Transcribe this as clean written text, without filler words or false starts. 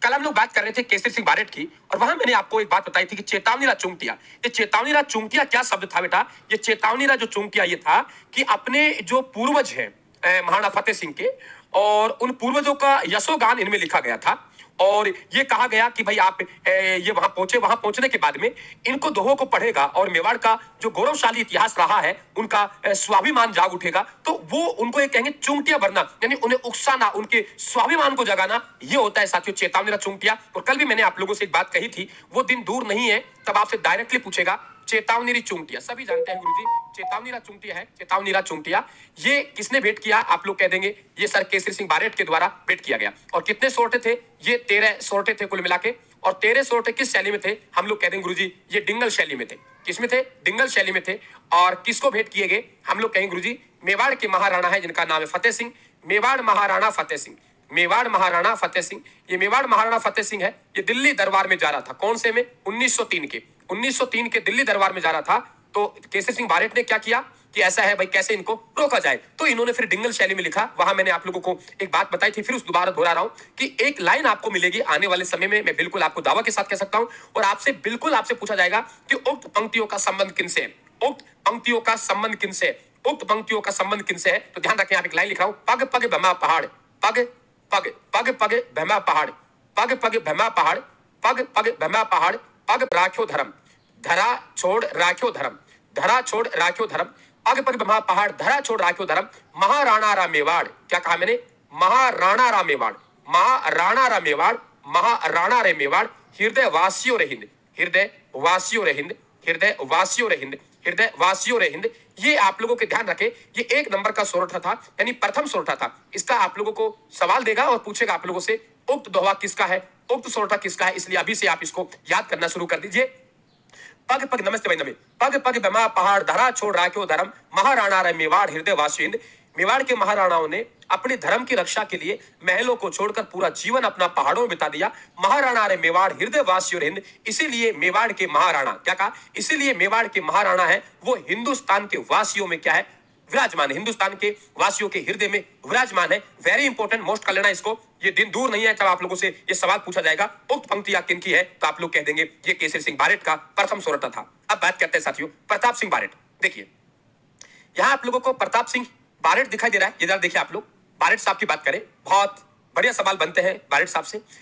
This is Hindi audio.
कल हम लोग बात कर रहे थे केसरी सिंह बारेट की, और वहां मैंने आपको एक बात बताई थी कि चेतावनी चुंगटिया। ये चेतावनी चुंगटिया क्या शब्द था बेटा? ये चेतावनी जो चुंगटिया ये था कि अपने जो पूर्वज हैं महाराणा फतेह सिंह के, और उन पूर्वजों का यशोगान इनमें लिखा गया था। और ये कहा गया कि भाई आप ये वहां पहुंचे, वहां पहुंचने के बाद में इनको दोहों को पढ़ेगा और मेवाड़ का जो गौरवशाली इतिहास रहा है उनका स्वाभिमान जाग उठेगा। तो वो उनको ये कहेंगे चुंगटिया भरना, यानी उन्हें उकसाना, उनके स्वाभिमान को जगाना, ये होता है साथियों चेतावनी चुंगटिया। और कल भी मैंने आप लोगों से एक बात कही थी, वो दिन दूर नहीं है तब आपसे डायरेक्टली पूछेगा चेतावनी चुंगटिया। सभी जानते हैं गुरुजी चेतावनी चुंगटिया है। चेतावनी चुंगटिया ये किसने भेंट किया? आप लोग कह देंगे ये सर केसरी सिंह बारेट के द्वारा भेंट किया गया। और कितने सोरठे थे? ये 13 सोरठे थे कुल मिला के। और 13 सोरठे किस शैली में थे? हम लोग कह देंगे गुरुजी ये डिंगल शैली में थे। किसमें थे? डिंगल शैली में थे। और किसको भेंट किए गए? हम लोग कहेंगे गुरुजी मेवाड़ के महाराणा है जिनका नाम है फतेह सिंह। मेवाड़ महाराणा फतेह सिंह, मेवाड़ महाराणा फतेह सिंह। ये मेवाड़ महाराणा फतेह सिंह है, ये दिल्ली दरबार में जा रहा था। कौन से में? 1903 के 1903 के दिल्ली दरबार में जा रहा था। तो केसरी सिंह बारेट ने क्या किया कि ऐसा है भाई कैसे इनको रोका जाए, तो इन्होंने फिर डिंगल शैली में लिखा। वहां मैंने आप लोगों को एक बात बताई थी, फिर उस दोबारा दोहरा रहा हूं कि एक लाइन आपको मिलेगी आने वाले समय में, मैं बिल्कुल आपको दावा के साथ कह सकता हूं। और आपसे बिल्कुल आपसे पूछा जाएगा कि उक्त पंक्तियों का संबंध किनसे है? उक्त पंक्तियों का संबंध किनसे है? उक्त पंक्तियों का संबंध किनसे है? तो ध्यान रखें, आप एक लाइन लिख रहा हूं, पग पग भमा पहाड़, पग पग पग पग भमा पहाड़, पग पग भमा पहाड़, पग पग भमा पहाड़, पग राख्यो धर्म, धरा छोड़ राख्यो धर्म, धरा छोड़ राख्यो धर्म, पग पग भमा पहाड़, धरा छोड़ राख्यो धर्म, महाराणा रा मेवाड़। क्या कहा मैंने? महाराणा रा मेवाड़, महाराणा रा मेवाड़, महाराणा रे मेवाड़, हृदय वासियों रे हिंद, हृदय वासियों रे हिंद, हृदय वासियों रे हिंद, हृदय वासियों रे हिंद। ये आप लोगों के ध्यान रखे, ये 1 नंबर का सोरठा था, यानी प्रथम सोरठा था। इसका आप लोगों को सवाल देगा और पूछेगा आप लोगों से उक्त दोहा किसका है, उक्त सोरठा किसका है। इसलिए अभी से आप इसको याद करना शुरू कर दीजिए। पग पग, नमस्ते भाई, नमे पग पग भमा पहाड़, धरा छोड़ राख्यो धर्म, महाराणा रे मेवाड़, हृदय वासियों हिंद। मेवाड़ के महाराणाओं ने अपने धर्म की रक्षा के लिए महलों को छोड़कर पूरा जीवन अपना पहाड़ों में बिता दिया। महाराणा रे मेवाड़, हृदय वासियों हिंद। इसीलिए मेवाड़ के महाराणा, क्या कहा? इसीलिए मेवाड़ के महाराणा है वो हिंदुस्तान के वासियों में क्या है? विराजमान है, हिंदुस्तान के वासियों के हृदय में विराजमान है। वेरी इंपॉर्टेंट, मोस्ट कर लेना इसको। ये दिन दूर नहीं है जब आप लोगों से ये सवाल पूछा जाएगा उक्त पंक्ति किनकी है, तो आप लोग कह देंगे ये केसरी सिंह बारेट का प्रथम सोरठा था। अब बात करते हैं साथियों प्रताप सिंह बारेट। देखिए यहां आप लोगों को प्रताप सिंह बारेट दिखाई दे रहा है, ये जरा देखिए आप लोग। बारेट साहब की बात करें, बहुत बढ़िया सवाल बनते हैं बारेट साहब से।